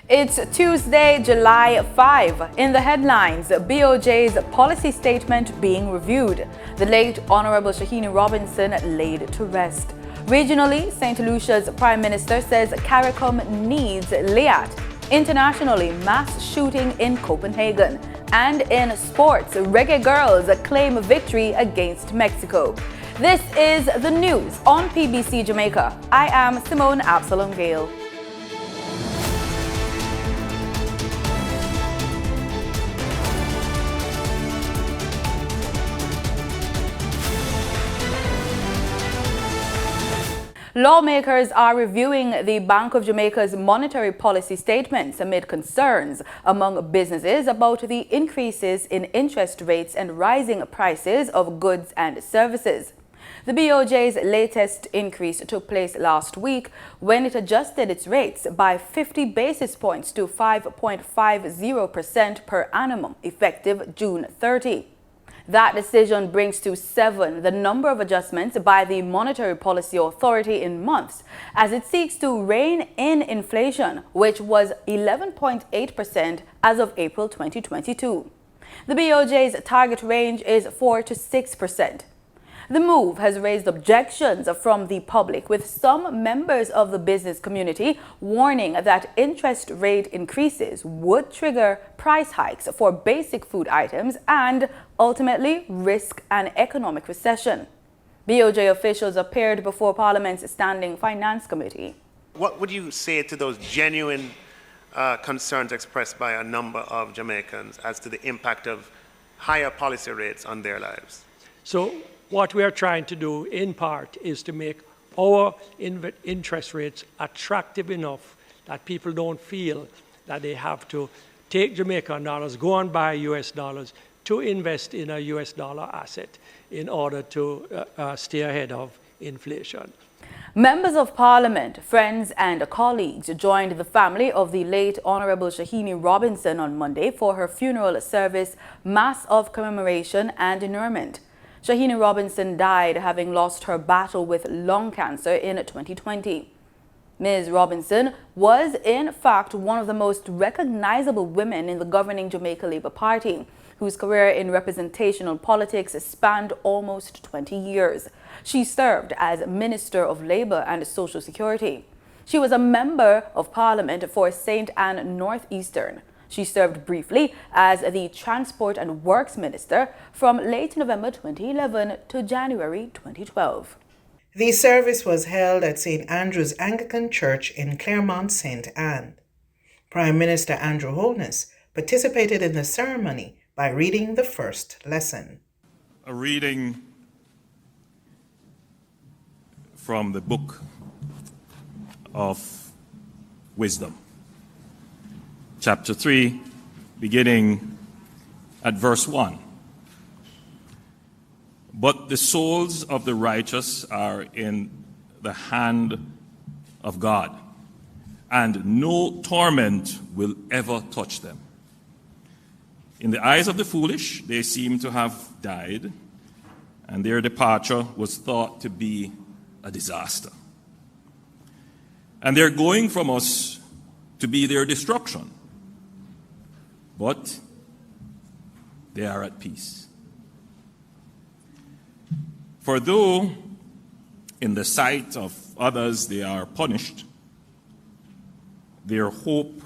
It's Tuesday, July 5. In the headlines, BOJ's policy statement being reviewed. The late Honorable Shahini Robinson laid to rest. Regionally, St. Lucia's Prime Minister says CARICOM needs LEAT. Internationally, mass shooting in Copenhagen. And in sports, Reggae Girls claim victory against Mexico. This is the news on PBC Jamaica. I am Simone Absalom Gale. Lawmakers are reviewing the Bank of Jamaica's monetary policy statements amid concerns among businesses about the increases in interest rates and rising prices of goods and services. The BOJ's latest increase took place last week when it adjusted its rates by 50 basis points to 5.50% per annum, effective June 30. That decision brings to 7 the number of adjustments by the Monetary Policy Authority in months as it seeks to rein in inflation, which was 11.8% as of April 2022. The BOJ's target range is 4 to 6%. The move has raised objections from the public, with some members of the business community warning that interest rate increases would trigger price hikes for basic food items and ultimately risk an economic recession. BOJ officials appeared before Parliament's Standing Finance Committee. What would you say to those genuine concerns expressed by a number of Jamaicans as to the impact of higher policy rates on their lives? So what we are trying to do, in part, is to make our interest rates attractive enough that people don't feel that they have to take Jamaican dollars, go and buy US dollars to invest in a US dollar asset in order to stay ahead of inflation. Members of Parliament, friends and colleagues joined the family of the late Honorable Shahini Robinson on Monday for her funeral service, mass of commemoration and inurement. Shahini Robinson died having lost her battle with lung cancer in 2020. Ms. Robinson was, in fact, one of the most recognizable women in the governing Jamaica Labour Party, whose career in representational politics spanned almost 20 years. She served as Minister of Labour and Social Security. She was a Member of Parliament for St. Ann Northeastern. She served briefly as the Transport and Works Minister from late November 2011 to January 2012. The service was held at St. Andrew's Anglican Church in Claremont, St. Ann. Prime Minister Andrew Holness participated in the ceremony by reading the first lesson. A reading from the Book of Wisdom, Chapter 3, beginning at verse 1. But the souls of the righteous are in the hand of God, and no torment will ever touch them. In the eyes of the foolish, they seem to have died, and their departure was thought to be a disaster. And their going from us to be their destruction. But they are at peace. For though in the sight of others they are punished, their hope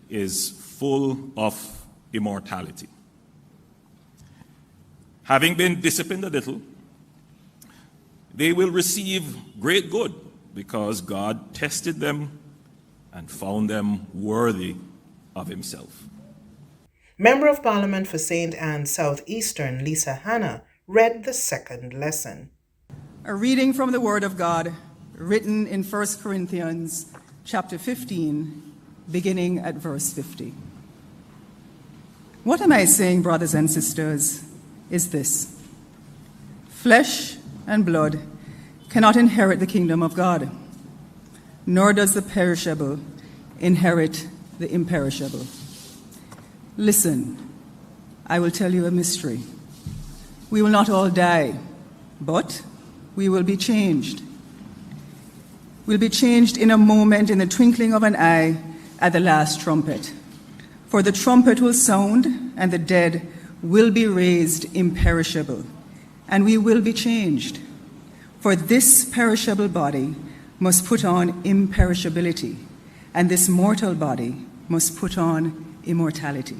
is full of immortality. Having been disciplined a little, they will receive great good, because God tested them and found them worthy of himself. Member of Parliament for St. Ann Southeastern, Lisa Hanna, read the second lesson. A reading from the Word of God, written in 1 Corinthians chapter 15, beginning at verse 50. What am I saying, brothers and sisters, is this: flesh and blood cannot inherit the kingdom of God, nor does the perishable inherit the imperishable. Listen, I will tell you a mystery. We will not all die, but we will be changed. We'll be changed in a moment, in the twinkling of an eye, at the last trumpet. For the trumpet will sound, and the dead will be raised imperishable, and we will be changed. For this perishable body must put on imperishability, and this mortal body must put on immortality.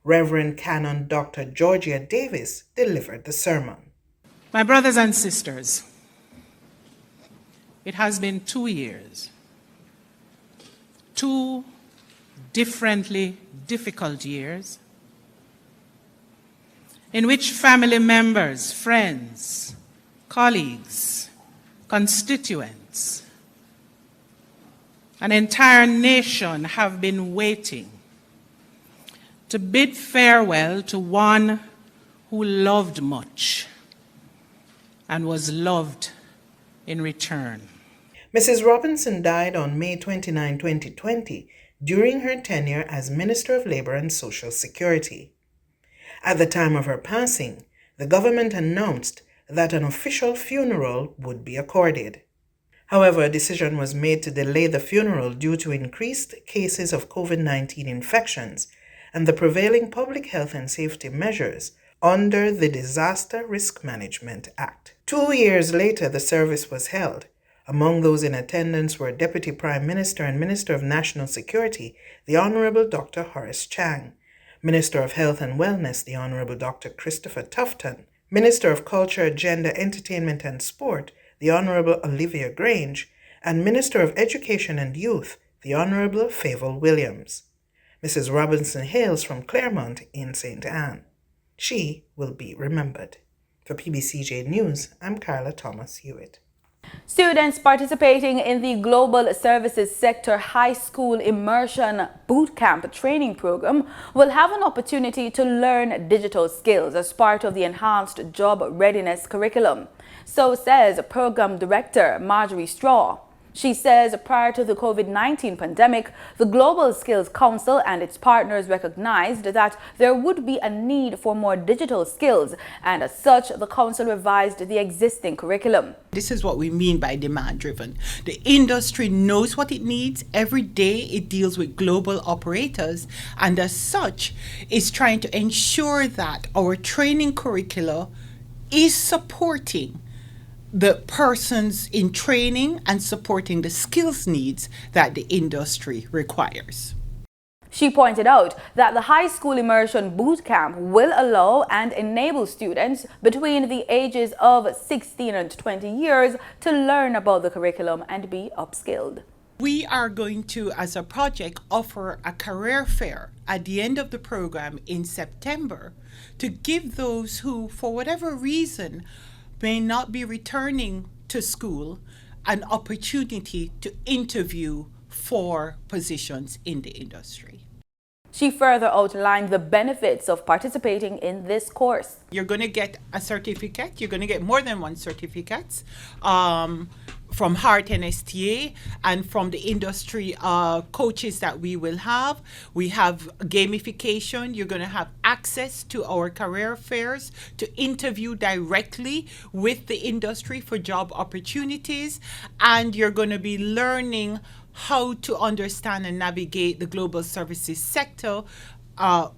Reverend Canon Dr. Georgia Davis delivered the sermon. My brothers and sisters, it has been 2 years, 2 differently difficult years, in which family members, friends, colleagues, constituents, an entire nation have been waiting to bid farewell to one who loved much and was loved in return. Mrs. Robinson died on May 29, 2020, during her tenure as Minister of Labor and Social Security. At the time of her passing, the government announced that an official funeral would be accorded. However, a decision was made to delay the funeral due to increased cases of COVID-19 infections and the prevailing public health and safety measures under the Disaster Risk Management Act. 2 years later, the service was held. Among those in attendance were Deputy Prime Minister and Minister of National Security, the Honorable Dr. Horace Chang, Minister of Health and Wellness, the Honorable Dr. Christopher Tufton, Minister of Culture, Gender, Entertainment and Sport, the Honorable Olivia Grange, and Minister of Education and Youth, the Honorable Favour Williams. Mrs. Robinson hails from Claremont in St. Anne. She will be remembered. For PBCJ News, I'm Carla Thomas Hewitt. Students participating in the Global Services Sector High School Immersion Bootcamp Training Program will have an opportunity to learn digital skills as part of the Enhanced Job Readiness Curriculum. So says Program Director Marjorie Straw. She says prior to the COVID-19 pandemic, the Global Skills Council and its partners recognized that there would be a need for more digital skills, and as such, the council revised the existing curriculum. This is what we mean by demand-driven. The industry knows what it needs. Every day it deals with global operators, and as such, is trying to ensure that our training curricula is supporting the persons in training and supporting the skills needs that the industry requires. She pointed out that the High School Immersion Bootcamp will allow and enable students between the ages of 16 and 20 years to learn about the curriculum and be upskilled. We are going to, as a project, offer a career fair at the end of the program in September to give those who, for whatever reason, may not be returning to school an opportunity to interview for positions in the industry. She further outlined the benefits of participating in this course. You're going to get a certificate. You're going to get more than one certificate from Heart and STA and from the industry coaches that we will have. We have gamification. You're going to have access to our career fairs to interview directly with the industry for job opportunities. And you're going to be learning how to understand and navigate the global services sector,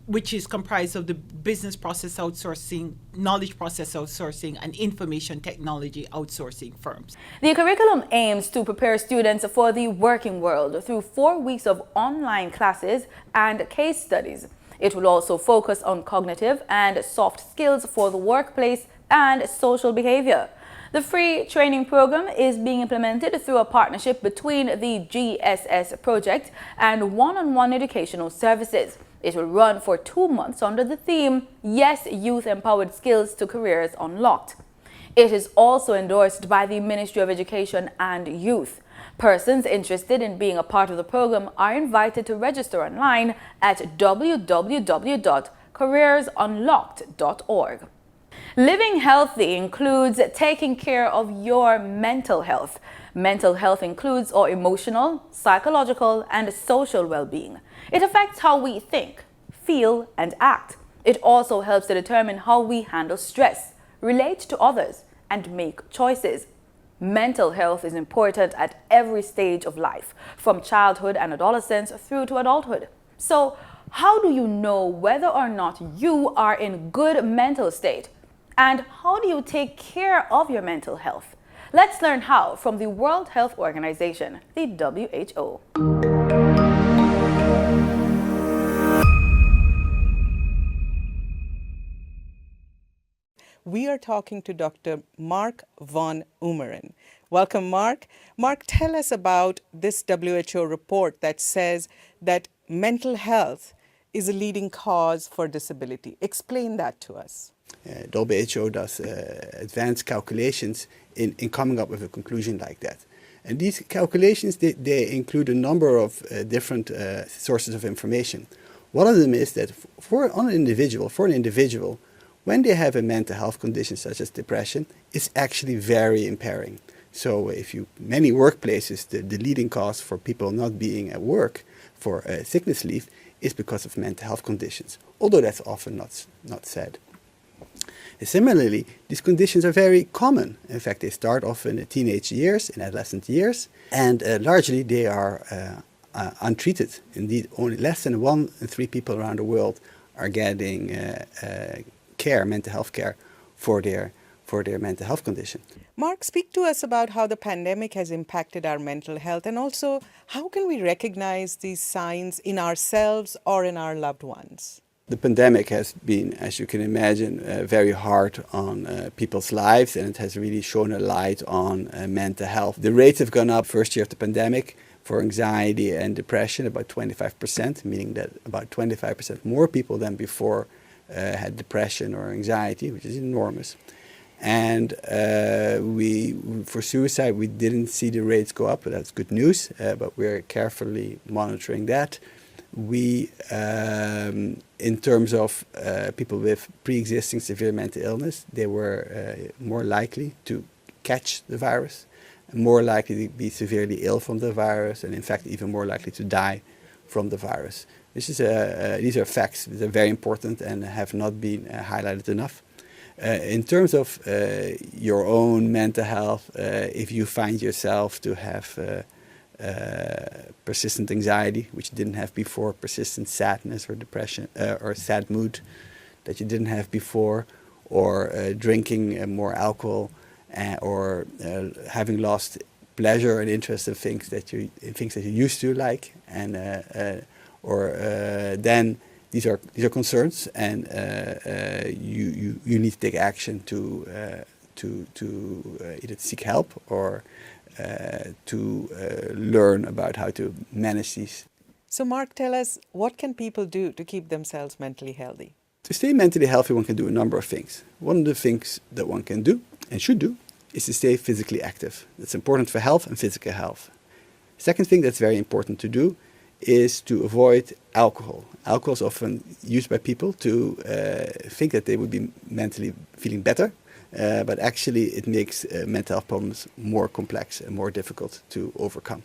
which is comprised of the business process outsourcing, knowledge process outsourcing, and information technology outsourcing firms. The curriculum aims to prepare students for the working world through 4 weeks of online classes and case studies. It will also focus on cognitive and soft skills for the workplace and social behavior. The free training program is being implemented through a partnership between the GSS project and one-on-one educational services. It will run for 2 months under the theme, Yes, Youth Empowered Skills to Careers Unlocked. It is also endorsed by the Ministry of Education and Youth. Persons interested in being a part of the program are invited to register online at www.careersunlocked.org. Living healthy includes taking care of your mental health. Mental health includes our emotional, psychological, and social well-being. It affects how we think, feel, and act. It also helps to determine how we handle stress, relate to others, and make choices. Mental health is important at every stage of life, from childhood and adolescence through to adulthood. So, how do you know whether or not you are in good mental state? And how do you take care of your mental health? Let's learn how from the World Health Organization, the WHO. We are talking to Dr. Mark von Umeren. Welcome, Mark. Mark, tell us about this WHO report that says that mental health is a leading cause for disability. Explain that to us. WHO does advanced calculations in coming up with a conclusion like that. And these calculations, they include a number of different sources of information. One of them is that for an individual, when they have a mental health condition such as depression, it's actually very impairing. So many workplaces, the leading cause for people not being at work for sickness leave is because of mental health conditions, although that's often not said. Similarly, these conditions are very common. In fact, they start off in the teenage years, in adolescent years, and largely they are untreated. Indeed, only less than 1 in 3 people around the world are getting mental health care for their mental health condition. Mark, speak to us about how the pandemic has impacted our mental health, and also how can we recognize these signs in ourselves or in our loved ones? The pandemic has been, as you can imagine, very hard on people's lives, and it has really shone a light on mental health. The rates have gone up first year of the pandemic for anxiety and depression about 25%, meaning that about 25% more people than before had depression or anxiety, which is enormous. And for suicide, we didn't see the rates go up, but that's good news, but we're carefully monitoring that. In terms of people with pre-existing severe mental illness, they were more likely to catch the virus, more likely to be severely ill from the virus, and in fact even more likely to die from the virus. These are facts that are very important and have not been highlighted enough. In terms of your own mental health, if you find yourself to have persistent anxiety, which you didn't have before, persistent sadness or depression or sad mood that you didn't have before, or drinking more alcohol, or having lost pleasure and interest in things that you used to like, and then these are concerns, and you need to take action to either seek help or to learn about how to manage these. So Mark, tell us, what can people do to keep themselves mentally healthy? To stay mentally healthy, one can do a number of things. One of the things that one can do and should do is to stay physically active. That's important for health and physical health. Second thing that's very important to do is to avoid alcohol. Alcohol is often used by people to think that they would be mentally feeling better, but actually it makes mental health problems more complex and more difficult to overcome.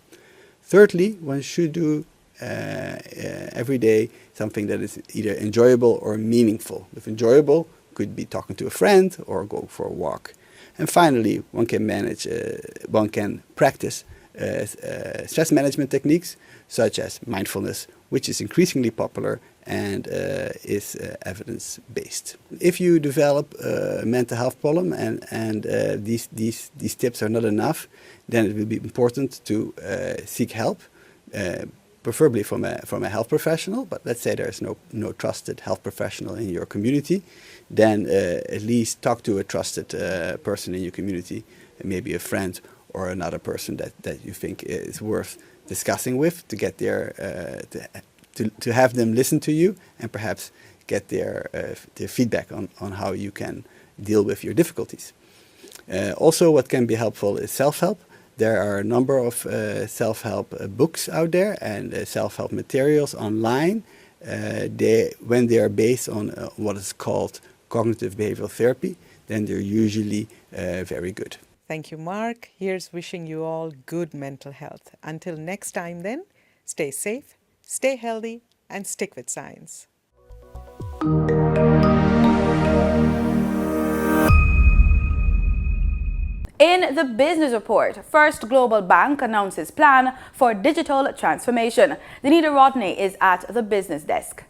Thirdly, one should do every day something that is either enjoyable or meaningful. If enjoyable, could be talking to a friend or go for a walk. And finally, one can practice stress management techniques such as mindfulness, which is increasingly popular and is evidence-based. If you develop a mental health problem and these tips are not enough, then it will be important to seek help, preferably from a health professional. But let's say there's no trusted health professional in your community, then at least talk to a trusted person in your community, maybe a friend or another person that you think is worth discussing with, to get their to have them listen to you and perhaps get their feedback on how you can deal with your difficulties. Also, what can be helpful is self-help. There are a number of self-help books out there and self-help materials online. When they are based on what is called cognitive behavioral therapy, then they're usually very good. Thank you, Mark. Here's wishing you all good mental health. Until next time then, stay safe, stay healthy, and stick with science. In the business report, First Global Bank announces plan for digital transformation. Danita Rodney is at the business desk.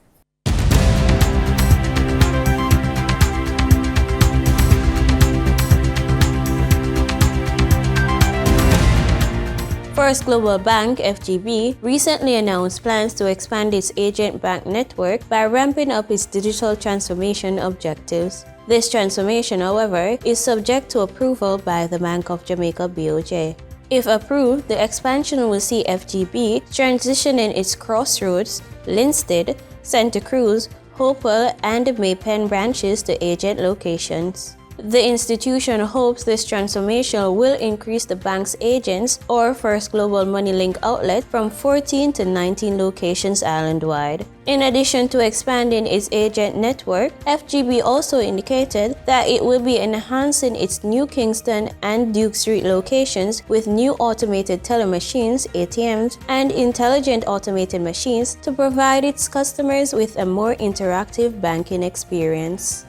First Global Bank, FGB, recently announced plans to expand its agent bank network by ramping up its digital transformation objectives. This transformation, however, is subject to approval by the Bank of Jamaica BOJ. If approved, the expansion will see FGB transitioning its Crossroads, Linstead, Santa Cruz, Hopewell, and Maypen branches to agent locations. The institution hopes this transformation will increase the bank's agents or First Global Money Link outlet from 14 to 19 locations island-wide. In addition to expanding its agent network, FGB also indicated that it will be enhancing its New Kingston and Duke Street locations with new automated teller machines, ATMs, and intelligent automated machines to provide its customers with a more interactive banking experience.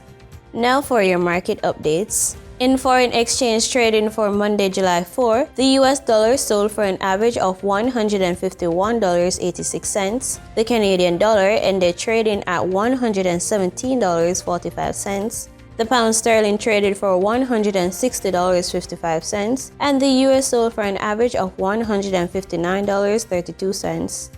Now for your market updates. In foreign exchange trading for Monday, July 4, the US dollar sold for an average of $151.86. The Canadian dollar ended trading at $117.45. The pound sterling traded for $160.55, and the US sold for an average of $159.32.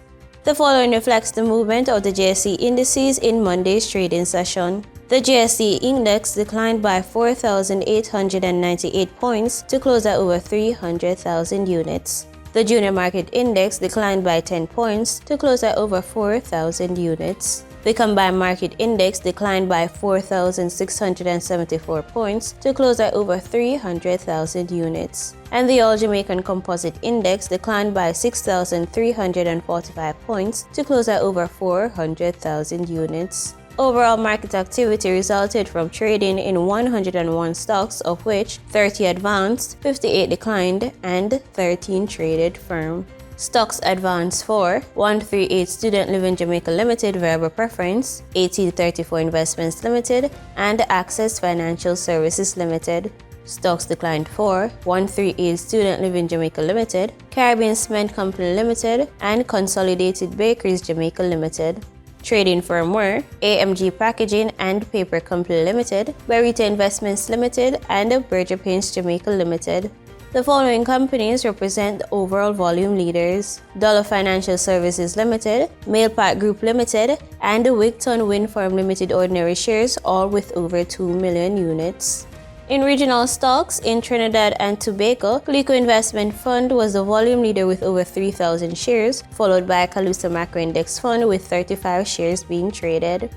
The following reflects the movement of the JSE indices in Monday's trading session. The JSE index declined by 4,898 points to close at over 300,000 units. The junior market index declined by 10 points to close at over 4,000 units. The combined market index declined by 4,674 points to close at over 300,000 units. And the All Jamaican Composite Index declined by 6,345 points to close at over 400,000 units. Overall market activity resulted from trading in 101 stocks, of which 30 advanced, 58 declined, and 13 traded firm. Stocks advanced for 138 Student Living Jamaica Limited Variable Preference, 1834 Investments Limited, and Access Financial Services Limited. Stocks declined for 138 Student Living Jamaica Limited, Caribbean Cement Company Limited, and Consolidated Bakeries Jamaica Limited. Trading firm were AMG Packaging and Paper Company Limited, Berita Investments Limited, and Berger Paints Jamaica Limited. The following companies represent the overall volume leaders: Dollar Financial Services Limited, Mailpack Group Limited, and Wigton Wind Farm Limited ordinary shares, all with over 2 million units. In regional stocks, in Trinidad and Tobago, Coleco Investment Fund was the volume leader with over 3,000 shares, followed by Calusa Macro Index Fund with 35 shares being traded.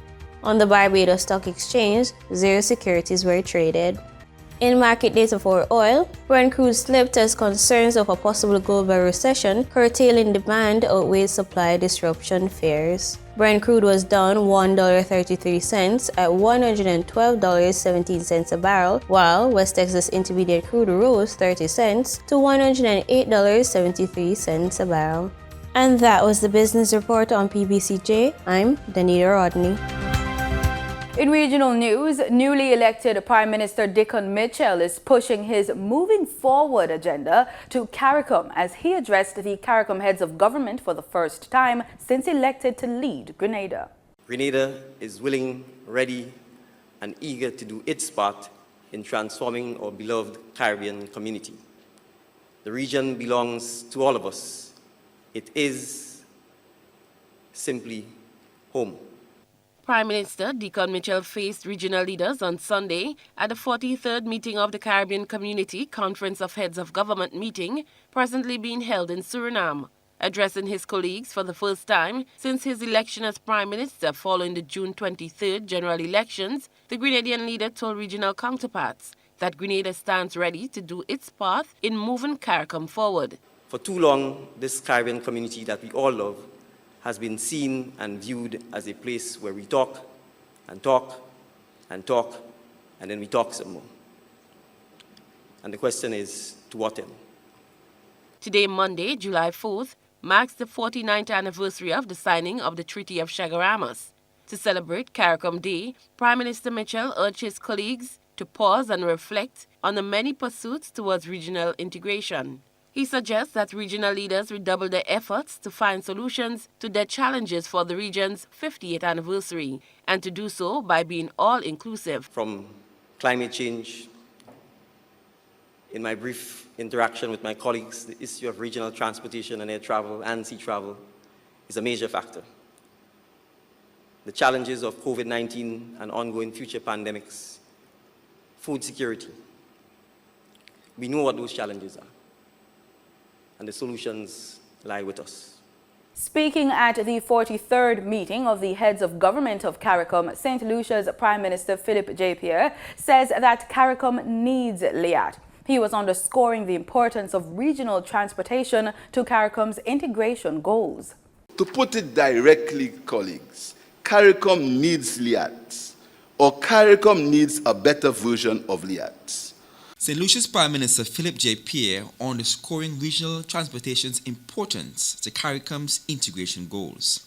On the Barbados Stock Exchange, 0 securities were traded. In market data for oil, Brent crude slipped as concerns of a possible global recession curtailing demand outweighed supply disruption fears. Brent crude was down $1.33 at $112.17 a barrel, while West Texas Intermediate crude rose 30 cents to $108.73 a barrel. And that was the business report on PBCJ. I'm Danita Rodney. In regional news, newly elected Prime Minister Dickon Mitchell is pushing his moving forward agenda to CARICOM as he addressed the CARICOM heads of government for the first time since elected to lead Grenada. Grenada is willing, ready, and eager to do its part in transforming our beloved Caribbean community. The region belongs to all of us. It is simply home. Prime Minister Dickon Mitchell faced regional leaders on Sunday at the 43rd meeting of the Caribbean Community Conference of Heads of Government meeting, presently being held in Suriname. Addressing his colleagues for the first time since his election as Prime Minister following the June 23rd general elections, the Grenadian leader told regional counterparts that Grenada stands ready to do its part in moving CARICOM forward. For too long, this Caribbean community that we all love has been seen and viewed as a place where we talk and talk and talk, and then we talk some more. And the question is, to what end? Today, Monday, July 4th, marks the 49th anniversary of the signing of the Treaty of Chaguaramas. To celebrate CARICOM Day, Prime Minister Mitchell urged his colleagues to pause and reflect on the many pursuits towards regional integration. He suggests that regional leaders redouble their efforts to find solutions to their challenges for the region's 50th anniversary, and to do so by being all-inclusive. From climate change, in my brief interaction with my colleagues, the issue of regional transportation and air travel and sea travel is a major factor. The challenges of COVID-19 and ongoing future pandemics, food security. We know what those challenges are, and the solutions lie with us. Speaking at the 43rd meeting of the heads of government of CARICOM, St. Lucia's Prime Minister Philip J. Pierre says that CARICOM needs LIAT. He was underscoring the importance of regional transportation to CARICOM's integration goals. To put it directly, colleagues, CARICOM needs LIAT, or CARICOM needs a better version of LIAT. St. Lucia's Prime Minister Philip J. Pierre underscoring regional transportation's importance to CARICOM's integration goals.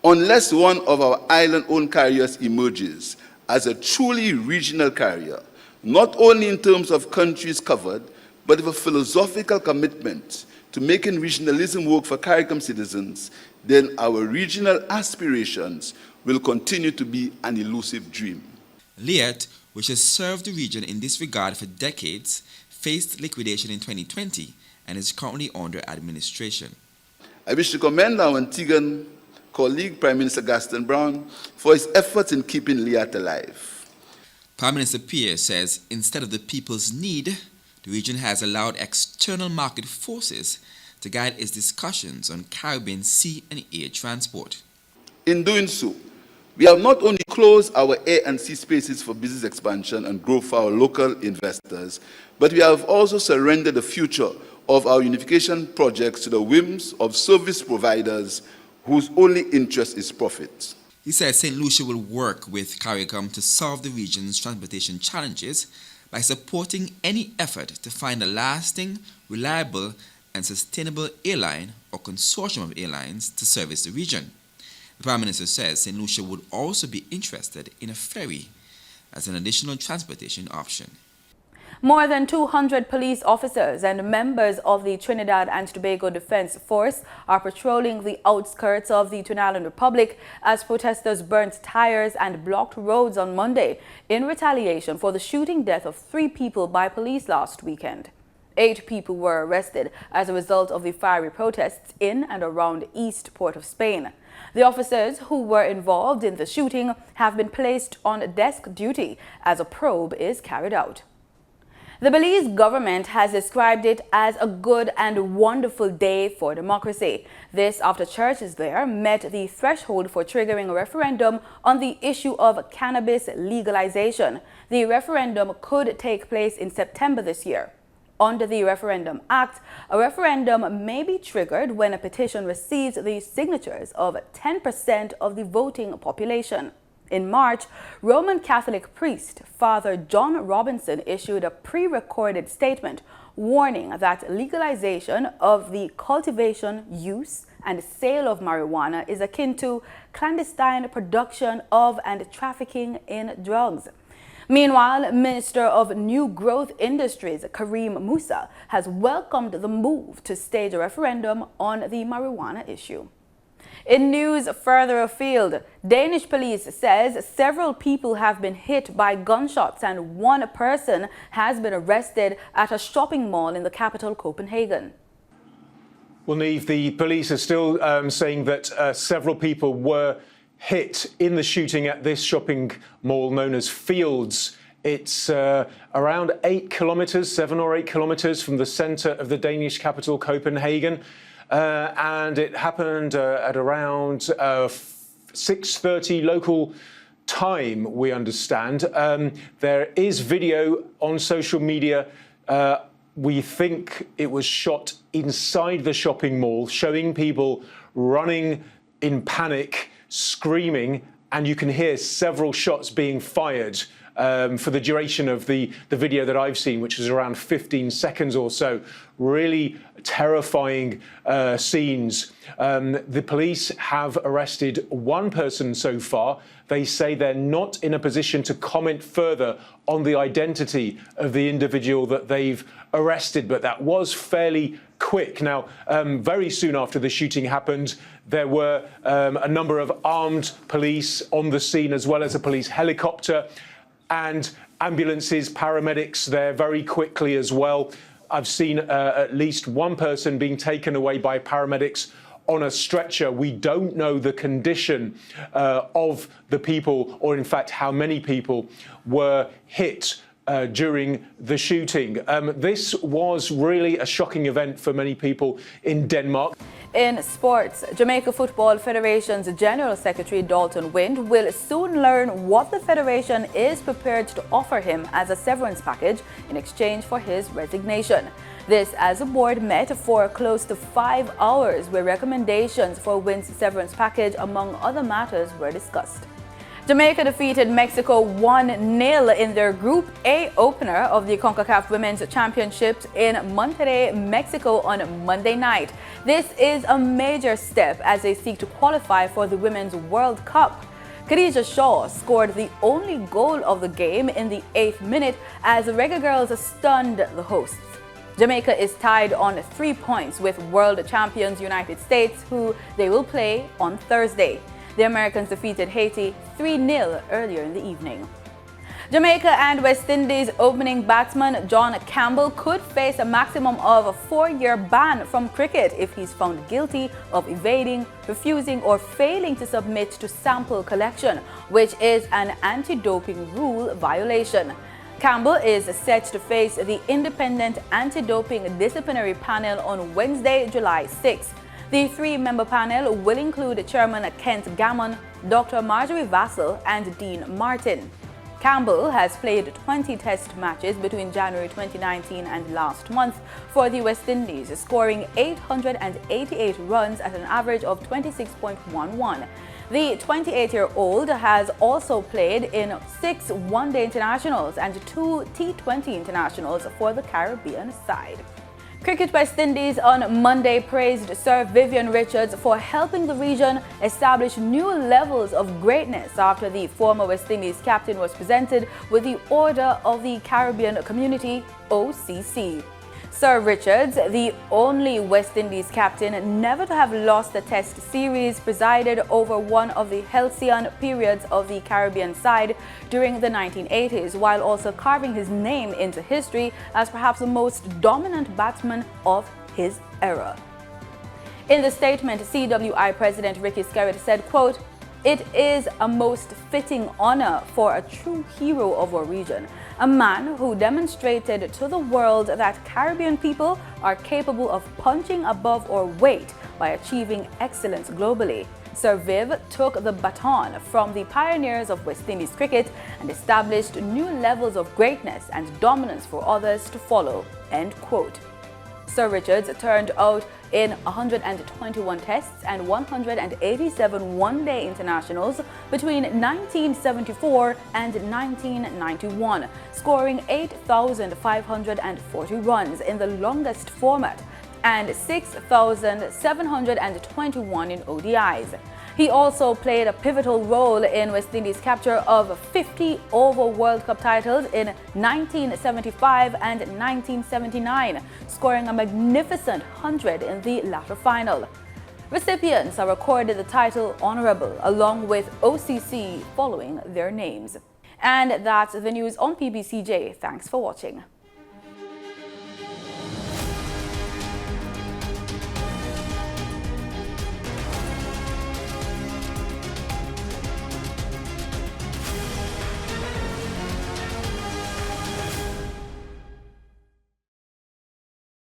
Unless one of our island-owned carriers emerges as a truly regional carrier, not only in terms of countries covered, but with a philosophical commitment to making regionalism work for CARICOM citizens, then our regional aspirations will continue to be an elusive dream. LIAT, which has served the region in this regard for decades, faced liquidation in 2020 and is currently under administration. I wish to commend our Antiguan colleague, Prime Minister Gaston Brown, for his efforts in keeping LIAT alive. Prime Minister Pierre says instead of the people's need, the region has allowed external market forces to guide its discussions on Caribbean sea and air transport. In doing so, we have not only closed our air and sea spaces for business expansion and growth for our local investors, but we have also surrendered the future of our unification projects to the whims of service providers whose only interest is profit. He says St. Lucia will work with CARICOM to solve the region's transportation challenges by supporting any effort to find a lasting, reliable, and sustainable airline or consortium of airlines to service the region. The Prime Minister says St. Lucia would also be interested in a ferry as an additional transportation option. More than 200 police officers and members of the Trinidad and Tobago Defense Force are patrolling the outskirts of the Twin Island Republic as protesters burnt tires and blocked roads on Monday in retaliation for the shooting death of 3 people by police last weekend. 8 people were arrested as a result of the fiery protests in and around East Port of Spain. The officers who were involved in the shooting have been placed on desk duty as a probe is carried out. The Belize government has described it as a good and wonderful day for democracy. This after churches there met the threshold for triggering a referendum on the issue of cannabis legalization. The referendum could take place in September this year. Under the Referendum Act, a referendum may be triggered when a petition receives the signatures of 10% of the voting population. In March, Roman Catholic priest Father John Robinson issued a pre-recorded statement warning that legalization of the cultivation, use, and sale of marijuana is akin to clandestine production of and trafficking in drugs. Meanwhile, Minister of New Growth Industries Kareem Musa has welcomed the move to stage a referendum on the marijuana issue. In news further afield, Danish police says several people have been hit by gunshots and 1 person has been arrested at a shopping mall in the capital, Copenhagen. Well, Neve, the police are still saying that several people were hit in the shooting at this shopping mall known as Fields. It's around 7 or 8 kilometres from the centre of the Danish capital, Copenhagen. And it happened at around 6:30 local time, we understand. There is video on social media. We think it was shot inside the shopping mall, showing people running in panic, screaming, and you can hear several shots being fired for the duration of the video that I've seen, which is around 15 seconds or so. Really terrifying scenes. The police have arrested one person so far. They say they're not in a position to comment further on the identity of the individual that they've arrested, but that was fairly quick. Now, very soon after the shooting happened, there were a number of armed police on the scene, as well as a police helicopter and ambulances, paramedics there very quickly as well. I've seen at least one person being taken away by paramedics on a stretcher. We don't know the condition of the people, or in fact how many people were hit during the shooting. This was really a shocking event for many people in Denmark. In sports, Jamaica Football Federation's General Secretary Dalton Wind will soon learn what the Federation is prepared to offer him as a severance package in exchange for his resignation. This as the board met for close to 5 hours, where recommendations for Wind's severance package, among other matters, were discussed. Jamaica defeated Mexico 1-0 in their Group A opener of the CONCACAF Women's Championships in Monterrey, Mexico on Monday night. This is a major step as they seek to qualify for the Women's World Cup. Khadija Shaw scored the only goal of the game in the 8th minute as the Reggae Girls stunned the hosts. Jamaica is tied on 3 points with world champions United States, who they will play on Thursday. The Americans defeated Haiti 3-0 earlier in the evening. Jamaica and West Indies opening batsman John Campbell could face a maximum of a 4-year ban from cricket if he's found guilty of evading, refusing or failing to submit to sample collection, which is an anti-doping rule violation. Campbell is set to face the Independent Anti-Doping Disciplinary Panel on Wednesday, July 6. The 3-member panel will include Chairman Kent Gammon, Dr. Marjorie Vassell and Dean Martin. Campbell has played 20 test matches between January 2019 and last month for the West Indies, scoring 888 runs at an average of 26.11. The 28-year-old has also played in 6 one-day internationals and 2 T20 internationals for the Caribbean side. Cricket West Indies on Monday praised Sir Vivian Richards for helping the region establish new levels of greatness after the former West Indies captain was presented with the Order of the Caribbean Community, OCC. Sir Richards, the only West Indies captain never to have lost a test series, presided over one of the halcyon periods of the Caribbean side during the 1980s, while also carving his name into history as perhaps the most dominant batsman of his era. In the statement, CWI President Ricky Skerritt said, quote, "It is a most fitting honor for a true hero of our region, a man who demonstrated to the world that Caribbean people are capable of punching above our weight by achieving excellence globally. Sir Viv took the baton from the pioneers of West Indies cricket and established new levels of greatness and dominance for others to follow." End quote. Sir Richards turned out in 121 tests and 187 one-day internationals between 1974 and 1991, scoring 8,540 runs in the longest format and 6,721 in ODIs. He also played a pivotal role in West Indies' capture of 50 over World Cup titles in 1975 and 1979, scoring a magnificent 100 in the latter final. Recipients are accorded the title Honourable, along with OCC following their names. And that's the news on PBCJ. Thanks for watching.